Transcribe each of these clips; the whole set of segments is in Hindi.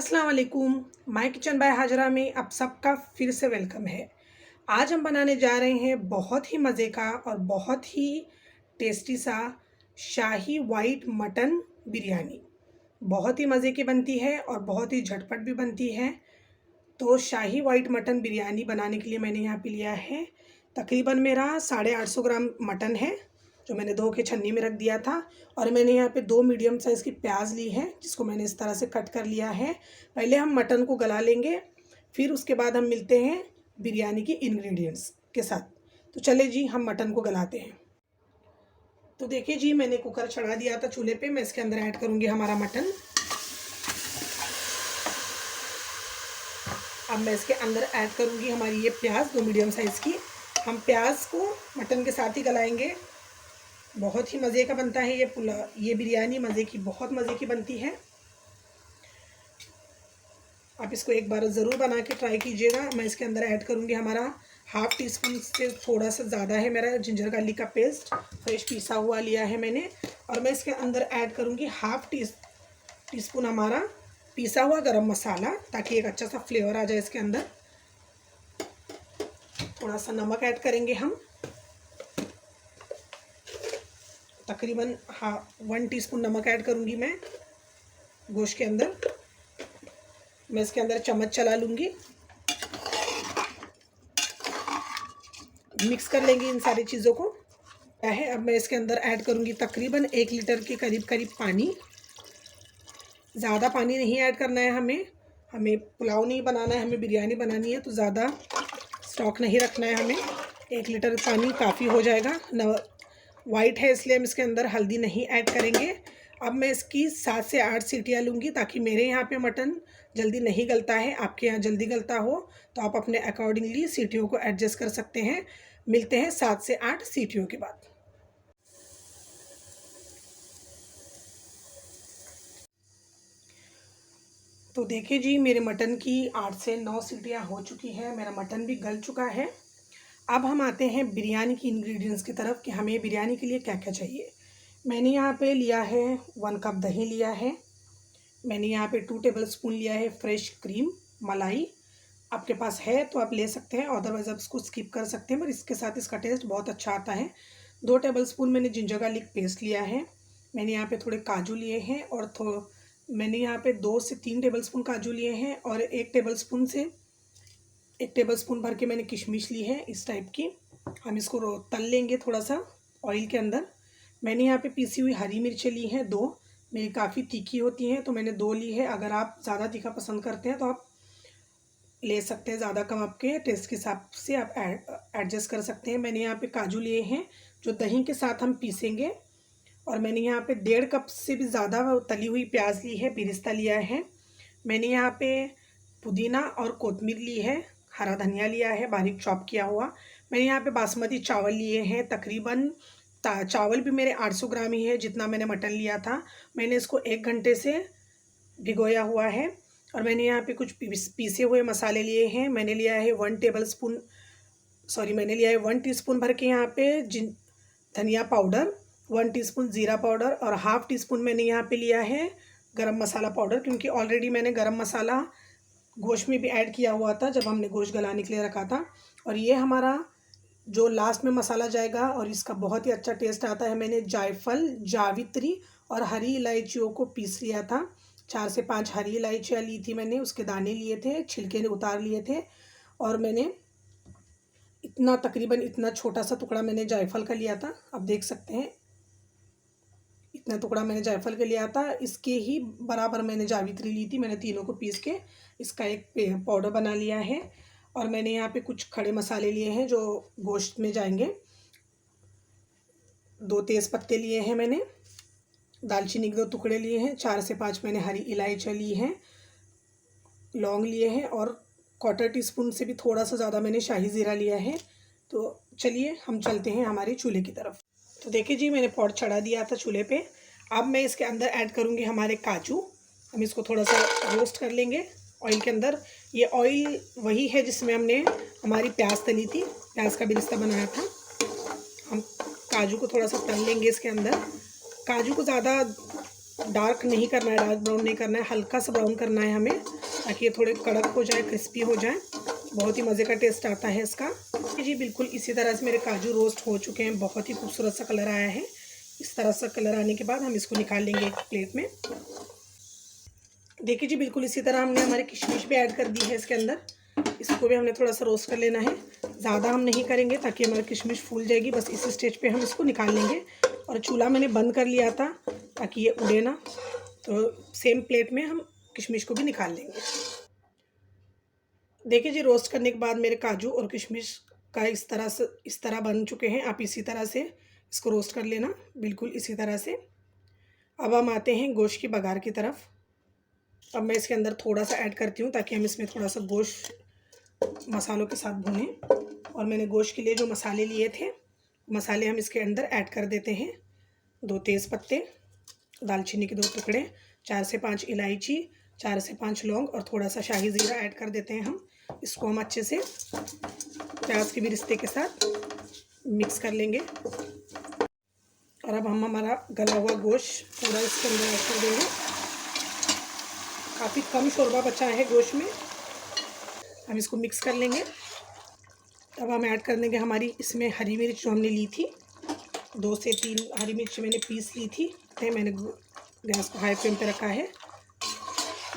अस्सलाम वालेकुम। माय किचन बाय हाजरा में आप सबका फिर से वेलकम है। आज हम बनाने जा रहे हैं बहुत ही मज़े का और बहुत ही टेस्टी सा शाही वाइट मटन बिरयानी। बहुत ही मज़े की बनती है और बहुत ही झटपट भी बनती है। तो शाही वाइट मटन बिरयानी बनाने के लिए मैंने यहाँ पे लिया है तकरीबन मेरा 850 ग्राम मटन है, जो मैंने धो के छन्नी में रख दिया था। और मैंने यहाँ पे 2 मीडियम साइज़ की प्याज ली है, जिसको मैंने इस तरह से कट कर लिया है। पहले हम मटन को गला लेंगे, फिर उसके बाद हम मिलते हैं बिरयानी की इंग्रेडिएंट्स के साथ। तो चले जी, हम मटन को गलाते हैं। तो देखिए जी, मैंने कुकर चढ़ा दिया था चूल्हे पे। मैं इसके अंदर ऐड करूँगी हमारा मटन। अब मैं इसके अंदर ऐड करूँगी हमारी ये प्याज 2 मीडियम साइज़ की। हम प्याज को मटन के साथ ही गलाएंगे। बहुत ही मज़े का बनता है ये बिरयानी, मज़े की, बहुत मज़े की बनती है। आप इसको एक बार ज़रूर बना के ट्राई कीजिएगा। मैं इसके अंदर ऐड करूँगी हमारा हाफ़ टी स्पून से थोड़ा सा ज़्यादा है मेरा जिंजर गार्लिक का पेस्ट, फ्रेश पीसा हुआ लिया है मैंने। और मैं इसके अंदर ऐड करूँगी हाफ़ टी स्पून हमारा पिसा हुआ गरम मसाला, ताकि एक अच्छा सा फ्लेवर आ जाए इसके अंदर। थोड़ा सा नमक ऐड करेंगे हम, तकरीबन 1 टीस्पून नमक ऐड करूँगी मैं गोश्त के अंदर। मैं इसके अंदर चम्मच चला लूँगी, मिक्स कर लेंगे इन सारी चीज़ों को। क्या है, अब मैं इसके अंदर ऐड करूँगी तकरीबन 1 लीटर के करीब पानी। ज़्यादा पानी नहीं ऐड करना है हमें पुलाव नहीं बनाना है, हमें बिरयानी बनानी है, तो ज़्यादा स्टॉक नहीं रखना है हमें। 1 लीटर पानी काफ़ी हो जाएगा। वाइट है इसलिए हम इसके अंदर हल्दी नहीं ऐड करेंगे। अब मैं इसकी 7 से 8 सीटियाँ लूँगी, ताकि मेरे यहाँ पे मटन जल्दी नहीं गलता है, आपके यहाँ जल्दी गलता हो तो आप अपने अकॉर्डिंगली सीटियों को एडजस्ट कर सकते हैं। मिलते हैं 7 से 8 सीटियों के बाद। तो देखिए जी, मेरे मटन की 8 से 9 सीटियाँ हो चुकी हैं, मेरा मटन भी गल चुका है। अब हम आते हैं बिरयानी की इंग्रेडिएंट्स की तरफ कि हमें बिरयानी के लिए क्या क्या चाहिए। मैंने यहाँ पे लिया है 1 कप दही लिया है। मैंने यहाँ पे 2 टेबल स्पून लिया है फ्रेश क्रीम मलाई। आपके पास है तो आप ले सकते हैं, अदरवाइज़ आप इसको स्किप कर सकते हैं, पर इसके साथ इसका टेस्ट बहुत अच्छा आता है। 2 टेबल स्पून मैंने जिंजर गार्लिक पेस्ट लिया है। मैंने यहाँ पे थोड़े काजू लिए हैं और मैंने यहाँ पे 2 से 3 टेबल स्पून काजू लिए हैं, और 1 टेबल स्पून भर के मैंने किशमिश ली है इस टाइप की। हम इसको तल लेंगे थोड़ा सा ऑयल के अंदर। मैंने यहाँ पे पीसी हुई हरी मिर्चें ली हैं 2। मेरी काफ़ी तीखी होती हैं तो मैंने 2 ली है। अगर आप ज़्यादा तीखा पसंद करते हैं तो आप ले सकते हैं, ज़्यादा कम आपके टेस्ट के हिसाब से आप एडजस्ट कर सकते हैं। मैंने यहाँ पे काजू लिए हैं जो दही के साथ हम पीसेंगे। और मैंने यहाँ पे 1.5 कप से भी ज़्यादा तली हुई प्याज ली है, बिरिस्ता लिया है। मैंने यहाँ पे पुदीना और कोतमीर ली है, हरा धनिया लिया है बारीक चॉप किया हुआ। मैंने यहाँ पे बासमती चावल लिए हैं, तकरीबन चावल भी मेरे 800 ग्राम ही है जितना मैंने मटन लिया था। मैंने इसको 1 घंटे से भिगोया हुआ है। और मैंने यहाँ पे कुछ पीसे हुए मसाले लिए हैं। मैंने लिया है 1 टीस्पून भर के यहाँ पे धनिया पाउडर, 1 टीस्पून ज़ीरा पाउडर, और हाफ़ टी स्पून मैंने यहाँ पे लिया है गरम मसाला पाउडर, क्योंकि ऑलरेडी मैंने गरम मसाला गोश्त में भी ऐड किया हुआ था जब हमने गोश्त गलाने के लिए रखा था। और ये हमारा जो लास्ट में मसाला जाएगा और इसका बहुत ही अच्छा टेस्ट आता है। मैंने जायफल, जावित्री और हरी इलायचियों को पीस लिया था। 4 से 5 हरी इलायचियाँ ली थी मैंने, उसके दाने लिए थे, छिलके उतार लिए थे। और मैंने तकरीबन इतना छोटा सा टुकड़ा मैंने जायफल का लिया था, आप देख सकते हैं इतना टुकड़ा मैंने जायफल का लिया था। इसके ही बराबर मैंने जावित्री ली थी। मैंने तीनों को पीस के इसका एक पाउडर बना लिया है। और मैंने यहाँ पे कुछ खड़े मसाले लिए हैं जो गोश्त में जाएंगे। 2 तेज़ पत्ते लिए हैं मैंने, दालचीनी के 2 टुकड़े लिए हैं, 4 से 5 मैंने हरी इलायची ली हैं, लौंग लिए हैं, और 1/4 टीस्पून से भी थोड़ा सा ज़्यादा मैंने शाही ज़ीरा लिया है। तो चलिए हम चलते हैं हमारे चूल्हे की तरफ। तो देखिए जी, मैंने पॉट चढ़ा दिया था चूल्हे पे। अब मैं इसके अंदर ऐड करूँगी हमारे काजू। हम इसको थोड़ा सा रोस्ट कर लेंगे ऑयल के अंदर। ये ऑयल वही है जिसमें हमने हमारी प्याज तली थी, प्याज का बिरिस्ता बनाया था। हम काजू को थोड़ा सा तल लेंगे इसके अंदर। काजू को ज़्यादा डार्क नहीं करना है, डार्क ब्राउन नहीं करना है, हल्का सा ब्राउन करना है हमें। ताकि ये थोड़े कड़क हो जाए, क्रिस्पी हो जाए। बहुत ही मज़े का टेस्ट आता है इसका। जी बिल्कुल इसी तरह से मेरे काजू रोस्ट हो चुके हैं, बहुत ही खूबसूरत सा कलर आया है। इस तरह सा कलर आने के बाद हम इसको निकाल लेंगे एक प्लेट में। देखिए जी बिल्कुल इसी तरह हमने हमारी किशमिश भी ऐड कर दी है इसके अंदर। इसको भी हमने थोड़ा सा रोस्ट कर लेना है, ज़्यादा हम नहीं करेंगे ताकि हमारी किशमिश फूल जाएगी। बस इस स्टेज पे हम इसको निकाल लेंगे। और चूल्हा मैंने बंद कर लिया था ताकि ये उड़े ना, तो सेम प्लेट में हम किशमिश को भी निकाल लेंगे। देखिए जी रोस्ट करने के बाद मेरे काजू और किशमिश का इस तरह बन चुके हैं। आप इसी तरह से इसको रोस्ट कर लेना, बिल्कुल इसी तरह से। अब हम आते हैं गोश्त की बघार की तरफ। अब मैं इसके अंदर थोड़ा सा ऐड करती हूँ ताकि हम इसमें थोड़ा सा गोश्त मसालों के साथ भूनें। और मैंने गोश्त के लिए जो मसाले लिए थे, मसाले हम इसके अंदर ऐड कर देते हैं। 2 तेज़ पत्ते, दालचीनी के 2 टुकड़े, 4 से 5 इलायची, 4 से 5 लौंग और थोड़ा सा शाही ज़ीरा ऐड कर देते हैं हम। इसको हम अच्छे से प्याज के भी रिश्ते के साथ मिक्स कर लेंगे। और अब हम हमारा गला हुआ गोश्त पूरा इसके अंदर ऐड कर देंगे। काफ़ी कम शोरबा बचा है गोश्त में। हम इसको मिक्स कर लेंगे। अब हम ऐड कर देंगे हमारी इसमें हरी मिर्च जो हमने ली थी, 2 से 3 हरी मिर्च मैंने पीस ली थी। मैंने गैस को हाई फ्लेम पे रखा है।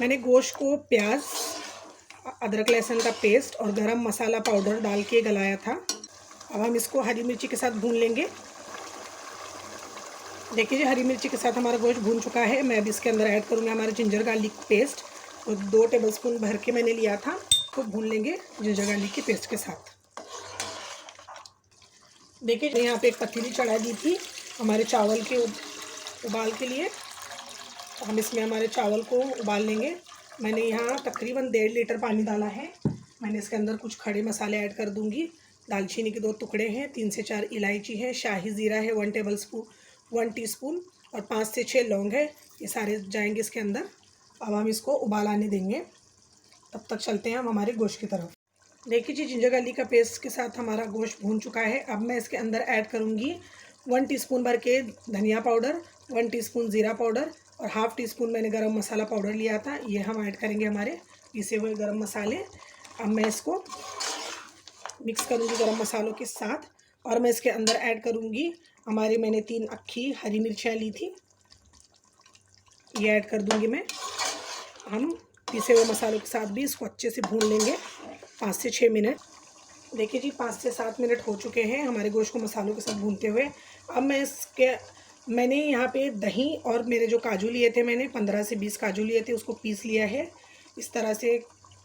मैंने गोश्त को प्याज, अदरक लहसुन का पेस्ट और गरम मसाला पाउडर डाल के गलाया था। अब हम इसको हरी मिर्ची के साथ भून लेंगे। देखिए जी हरी मिर्ची के साथ हमारा गोश्त भून चुका है। मैं अब इसके अंदर ऐड करूँगी हमारा जिंजर गार्लिक पेस्ट। तो 2 टेबलस्पून भर के मैंने लिया था, तो भून लेंगे जिंजर गार्लिक के पेस्ट के साथ। देखिए यहाँ पे एक पतीली चढ़ा दी थी हमारे चावल के उबाल के लिए। हम इसमें हमारे चावल को उबाल लेंगे। मैंने यहाँ तकरीबन 1.5 लीटर पानी डाला है। मैंने इसके अंदर कुछ खड़े मसाले ऐड कर दूँगी। दालचीनी के 2 टुकड़े हैं, 3 से 4 इलायची है, शाही ज़ीरा है 1 टीस्पून और 5 से 6 लौंग है। ये सारे जाएंगे इसके अंदर। अब हम इसको उबाल आने देंगे। तब तक चलते हैं हम हमारे गोश्त की तरफ। देखिए जी जिंजर गार्लिक का पेस्ट के साथ हमारा गोश्त भून चुका है। अब मैं इसके अंदर ऐड करूँगी 1 टीस्पून भर के धनिया पाउडर, 1 टीस्पून ज़ीरा पाउडर और हाफ़ टीस्पून मैंने गरम मसाला पाउडर लिया था। ये हम ऐड करेंगे हमारे पीसे हुए गरम मसाले। अब मैं इसको मिक्स करूँगी गरम मसालों के साथ। और मैं इसके अंदर ऐड करूँगी हमारी मैंने 3 अक्खी हरी मिर्चियाँ ली थी, ये ऐड कर दूँगी मैं। हम पीसे हुए मसालों के साथ भी इसको अच्छे से भून लेंगे 5 से 6 मिनट। देखिए जी 5 से 7 मिनट हो चुके हैं हमारे गोश्त को मसालों के साथ भूनते हुए। अब मैंने यहाँ पे दही और मेरे जो काजू लिए थे, मैंने 15 से 20 काजू लिए थे, उसको पीस लिया है। इस तरह से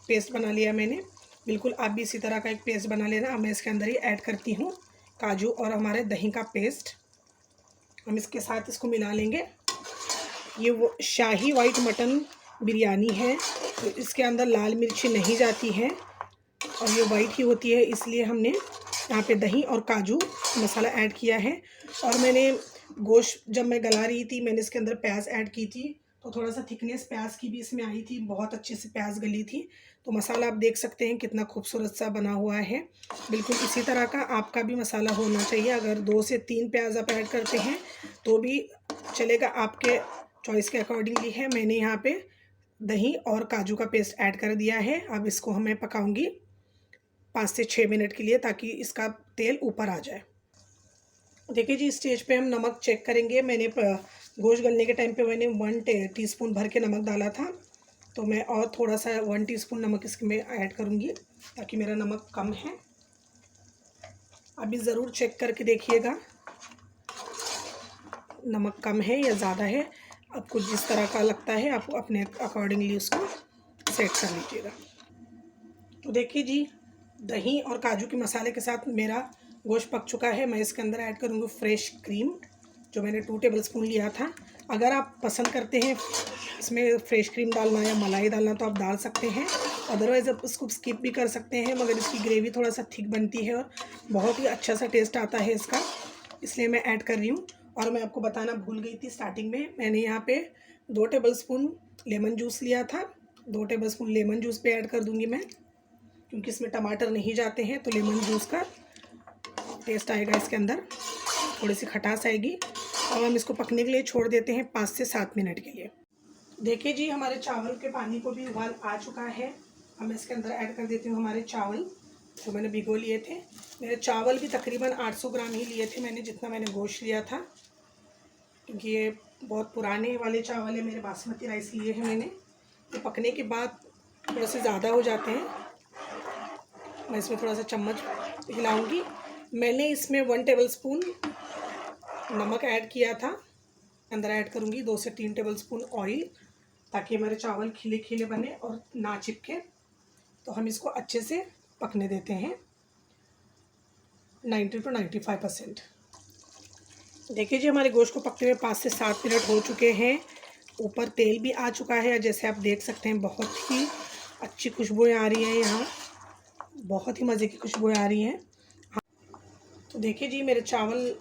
पेस्ट बना लिया मैंने। बिल्कुल आप भी इसी तरह का एक पेस्ट बना लेना। अब मैं इसके अंदर ही ऐड करती हूँ काजू और हमारे दही का पेस्ट। हम इसके साथ इसको मिला लेंगे। ये वो शाही वाइट मटन बिरयानी है, तो इसके अंदर लाल मिर्ची नहीं जाती है और ये वाइट ही होती है, इसलिए हमने यहाँ पे दही और काजू मसाला ऐड किया है। और मैंने गोश्त जब मैं गला रही थी, मैंने इसके अंदर प्याज ऐड की थी, तो थोड़ा सा थिकनेस प्याज की भी इसमें आई थी, बहुत अच्छे से प्याज गली थी। तो मसाला आप देख सकते हैं कितना खूबसूरत सा बना हुआ है। बिल्कुल इसी तरह का आपका भी मसाला होना चाहिए। अगर 2 से 3 प्याज आप ऐड करते हैं तो भी चलेगा, आपके चॉइस के अकॉर्डिंगली है। मैंने यहाँ पे दही और काजू का पेस्ट ऐड कर दिया है। अब इसको हमें पकाऊंगी 5 से 6 मिनट के लिए, ताकि इसका तेल ऊपर आ जाए। देखिए जी स्टेज पे हम नमक चेक करेंगे। मैंने गोश्त गलने के टाइम पे मैंने 1 टीस्पून भर के नमक डाला था, तो मैं और थोड़ा सा 1 टीस्पून नमक इसमें ऐड करूँगी ताकि मेरा नमक कम है। अभी ज़रूर चेक करके देखिएगा नमक कम है या ज़्यादा है। आपको जिस तरह का लगता है आप अपने अकॉर्डिंगली उसको सेट कर लीजिएगा। तो देखिए जी दही और काजू के मसाले के साथ मेरा गोश्त पक चुका है। मैं इसके अंदर ऐड करूँगी फ्रेश क्रीम, जो मैंने 2 टेबलस्पून लिया था। अगर आप पसंद करते हैं इसमें फ्रेश क्रीम डालना या मलाई डालना तो आप डाल सकते हैं, अदरवाइज़ आप उसको स्किप भी कर सकते हैं। मगर इसकी ग्रेवी थोड़ा सा थिक बनती है और बहुत ही अच्छा सा टेस्ट आता है इसका, इसलिए मैं ऐड कर रही हूँ। और मैं आपको बताना भूल गई थी स्टार्टिंग में, मैंने यहाँ पे 2 टेबलस्पून लेमन जूस लिया था। 2 टेबलस्पून लेमन जूस पे ऐड कर दूँगी मैं, क्योंकि इसमें टमाटर नहीं जाते हैं, तो लेमन जूस का टेस्ट आएगा इसके अंदर, थोड़ी सी खटास आएगी। अब हम इसको पकने के लिए छोड़ देते हैं 5 से 7 मिनट के लिए। देखिए जी, हमारे चावल के पानी को भी उबाल आ चुका है। अब मैं इसके अंदर ऐड कर देती हूँ हमारे चावल जो मैंने भिगो लिए थे। मेरे चावल भी तकरीबन 800 ग्राम ही लिए थे मैंने, जितना मैंने गोश्त लिया था, क्योंकि ये बहुत पुराने वाले चावल है मेरे, बासमती राइस लिए हैं मैंने। ये पकने के बाद थोड़े से ज़्यादा हो जाते हैं। मैं इसमें थोड़ा सा चम्मच हिलाऊंगी। मैंने इसमें 1 टेबलस्पून नमक ऐड किया था। अंदर ऐड करूँगी 2 से 3 टेबलस्पून ऑयल, ताकि हमारे चावल खिले खिले बने और ना चिपके। तो हम इसको अच्छे से पकने देते हैं 90 to 95%। देखिए जी, हमारे गोश्त को पकते हुए 5 से 7 मिनट हो चुके हैं। ऊपर तेल भी आ चुका है, जैसे आप देख सकते हैं। बहुत ही अच्छी खुशबुएं आ रही हैं यहाँ, बहुत ही मज़े की खुशबुएं आ रही हैं। तो देखिए जी, मेरे चावल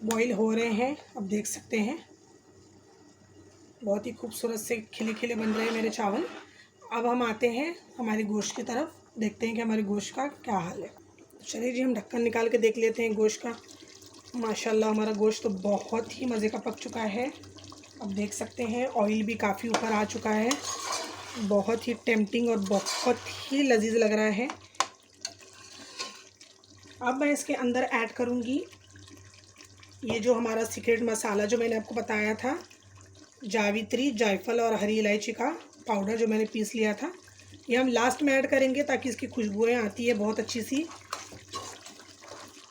बॉईल हो रहे हैं, अब देख सकते हैं। बहुत ही खूबसूरत से खिले खिले बन रहे हैं मेरे चावल। अब हम आते हैं हमारे गोश्त की तरफ, देखते हैं कि हमारे गोश्त का क्या हाल है। चलिए जी, हम ढक्कन निकाल के देख लेते हैं गोश्त का। माशाल्लाह, हमारा गोश्त तो बहुत ही मज़े का पक चुका है। अब देख सकते हैं ऑयल भी काफ़ी ऊपर आ चुका है। बहुत ही टेम्पटिंग और बहुत ही लजीज लग रहा है। अब मैं इसके अंदर ऐड करूँगी ये जो हमारा सीक्रेट मसाला जो मैंने आपको बताया था, जावित्री, जायफल और हरी इलायची का पाउडर जो मैंने पीस लिया था। ये हम लास्ट में ऐड करेंगे ताकि इसकी खुशबुएं आती है बहुत अच्छी सी।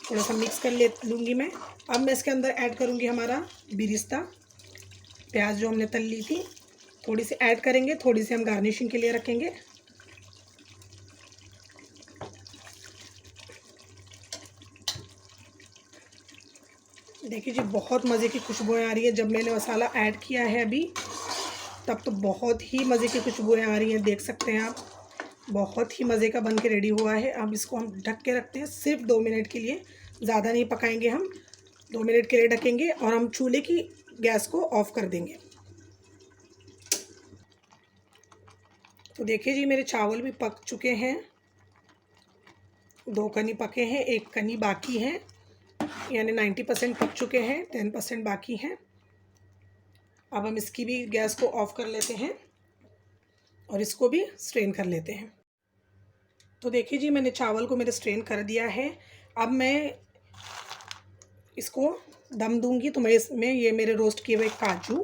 थोड़ा सा मिक्स कर लूँगी मैं। अब मैं इसके अंदर ऐड करूँगी हमारा बिरिस्ता, प्याज जो हमने तल ली थी, थोड़ी सी ऐड करेंगे, थोड़ी सी हम गार्निशिंग के लिए रखेंगे। देखिए जी, बहुत मज़े की खुशबुएं आ रही है। जब मैंने मसाला ऐड किया है अभी, तब तो बहुत ही मज़े की खुशबुएं आ रही हैं, देख सकते हैं आप। बहुत ही मज़े का बन के रेडी हुआ है। अब इसको हम ढक के रखते हैं सिर्फ 2 मिनट के लिए, ज़्यादा नहीं पकाएंगे हम। 2 मिनट के लिए ढकेंगे और हम चूल्हे की गैस को ऑफ़ कर देंगे। तो देखिए जी, मेरे चावल भी पक चुके हैं। 2 कनी पके हैं, 1 कनी बाकी है, यानी 90% पक चुके हैं, 10% बाकी हैं। अब हम इसकी भी गैस को ऑफ़ कर लेते हैं और इसको भी स्ट्रेन कर लेते हैं। तो देखिए जी, मैंने चावल को मेरे स्ट्रेन कर दिया है। अब मैं इसको दम दूंगी। तो मैं इसमें ये मेरे रोस्ट किए हुए काजू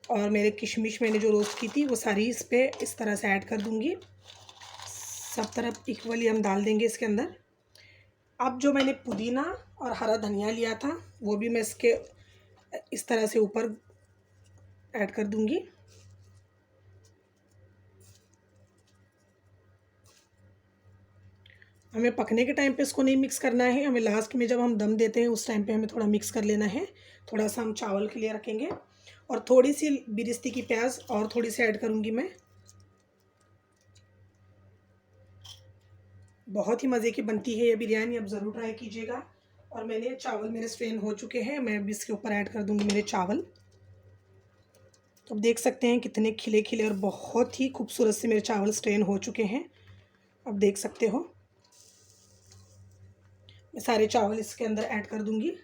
और मेरे किशमिश मैंने जो रोस्ट की थी वो सारी इस पर इस तरह से ऐड कर दूंगी। सब तरफ इक्वली हम डाल देंगे इसके अंदर। अब जो मैंने पुदीना और हरा धनिया लिया था वो भी मैं इसके इस तरह से ऊपर ऐड कर दूंगी। हमें पकने के टाइम पे इसको नहीं मिक्स करना है, हमें लास्ट में जब हम दम देते हैं उस टाइम पे हमें थोड़ा मिक्स कर लेना है। थोड़ा सा हम चावल के लिए रखेंगे और थोड़ी सी बिरिस्ती की प्याज और थोड़ी सी ऐड करूँगी मैं। बहुत ही मज़े की बनती है ये बिरयानी, अब ज़रूर ट्राई कीजिएगा। और मैंने चावल मेरे स्ट्रेन हो चुके हैं, मैं अभी इसके ऊपर ऐड कर दूँगी मेरे चावल। तो अब देख सकते हैं कितने खिले खिले और बहुत ही खूबसूरत से मेरे चावल स्ट्रेन हो चुके हैं। अब देख सकते हो, मैं सारे चावल इसके अंदर ऐड कर दूँगी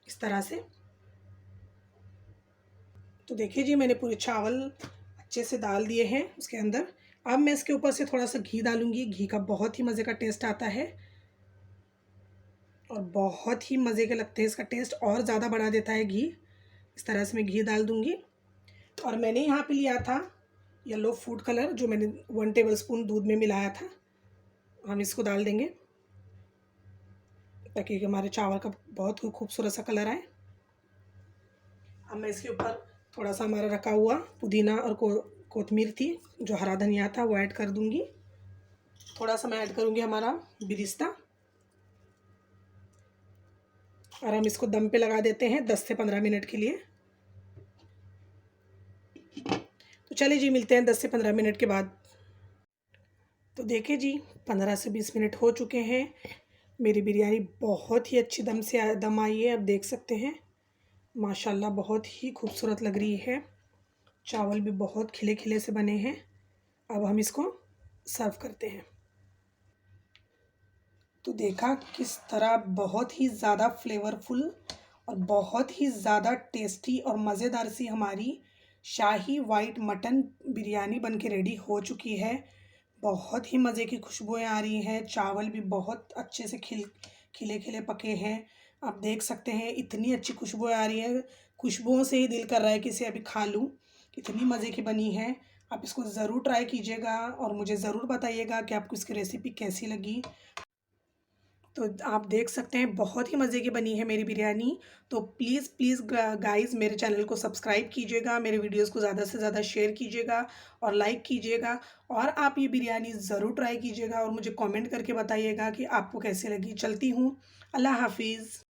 इस तरह से। तो देखिए जी, मैंने पूरे चावल अच्छे से डाल दिए हैं उसके अंदर। अब मैं इसके ऊपर से थोड़ा सा घी डालूँगी। घी का बहुत ही मज़े का टेस्ट आता है और बहुत ही मज़े के लगते हैं, इसका टेस्ट और ज़्यादा बढ़ा देता है घी। इस तरह से मैं घी डाल दूँगी। और मैंने यहाँ पे लिया था येलो फूड कलर जो मैंने 1 टेबलस्पून दूध में मिलाया था। हम इसको डाल देंगे ताकि हमारे चावल का बहुत खूबसूरत सा कलर आए। अब मैं इसके ऊपर थोड़ा सा हमारा रखा हुआ पुदीना और कोतमीर थी, जो हरा धनिया था, वो ऐड कर दूँगी। थोड़ा सा मैं ऐड करूँगी हमारा बिरिस्ता और हम इसको दम पे लगा देते हैं 10 से 15 मिनट के लिए। तो चलिए जी, मिलते हैं 10 से 15 मिनट के बाद। तो देखिए जी, 15 से 20 मिनट हो चुके हैं। मेरी बिरयानी बहुत ही अच्छी दम आई है, अब देख सकते हैं। माशाल्लाह बहुत ही खूबसूरत लग रही है। चावल भी बहुत खिले खिले से बने हैं। अब हम इसको सर्व करते हैं। तो देखा किस तरह बहुत ही ज़्यादा फ्लेवरफुल और बहुत ही ज़्यादा टेस्टी और मज़ेदार सी हमारी शाही वाइट मटन बिरयानी बन के रेडी हो चुकी है। बहुत ही मज़े की खुशबुएं आ रही हैं। चावल भी बहुत अच्छे से खिले खिले पके हैं। आप देख सकते हैं इतनी अच्छी खुशबुएं आ रही है, खुशबुओं से ही दिल कर रहा है कि इसे अभी खा लूँ। इतनी मज़े की बनी है। आप इसको ज़रूर ट्राई कीजिएगा और मुझे ज़रूर बताइएगा कि आपको इसकी रेसिपी कैसी लगी। तो आप देख सकते हैं बहुत ही मज़े की बनी है मेरी बिरयानी। तो प्लीज़ प्लीज़ गाइज़ मेरे चैनल को सब्सक्राइब कीजिएगा, मेरे वीडियोस को ज़्यादा से ज़्यादा शेयर कीजिएगा और लाइक कीजिएगा। और आप ये बिरयानी ज़रूर ट्राई कीजिएगा और मुझे कमेंट करके बताइएगा कि आपको कैसी लगी। चलती हूँ, अल्लाह हाफ़िज़।